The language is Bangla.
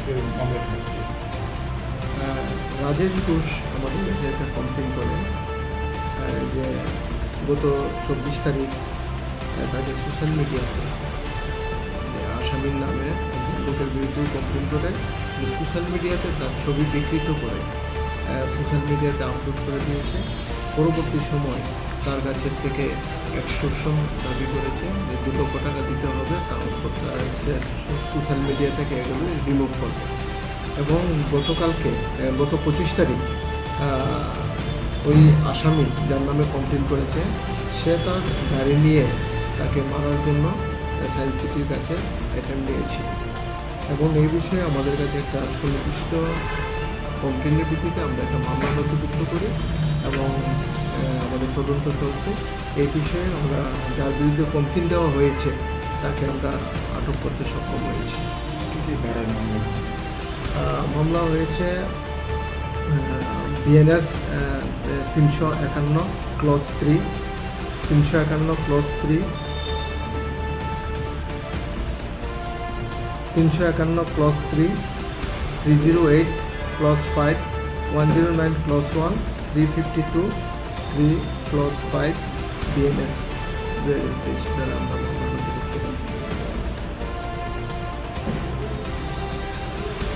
আজকের মামলাটা কি? রাজেশ ঘোষ আমাদের কাছে একটা কমপ্লেন করেন যে গত 24 তারিখ তাকে সোশ্যাল মিডিয়াতে আসামির নামে লোকের বিরুদ্ধে কমপ্লেন করে যে সোশ্যাল মিডিয়াতে তার ছবি বিকৃত করে সোশ্যাল মিডিয়াতে আপলোড করে দিয়েছে। পরবর্তী সময় তার কাছে থেকে এক্সটর্শন দাবি করেছে যে 2 লক্ষ টাকা দিতে হবে, তারপর সে সোশ্যাল মিডিয়া থেকে এগুলো রিমুভ করবে। এবং গতকালকে গত 25 তারিখ ওই আসামি যার নামে কমপ্লেন করেছে সে তার গাড়ি নিয়ে তাকে মারার জন্য সায়েন্স সিটির কাছে অ্যাটেম্প নিয়েছিল। এবং এই বিষয়ে আমাদের কাছে একটা সুনির্দিষ্ট কমপ্লেনের ভিত্তিতে আমরা একটা মামলা নথিভুক্ত করি এবং আমাদের তদন্ত চলছে। এই বিষয়ে আমরা যার বিরুদ্ধে কমপ্লেন দেওয়া হয়েছে তাকে আমরা আটক করতে সক্ষম হয়েছি। কী কী ধারায় মামলা? মামলা হয়েছে BNS 351 clause 3, 351 clause 3, 351 clause 3, 308 clause 5, 109 clause 1, 352 3 clause 5 BNS 2023 দ্বারা আমরা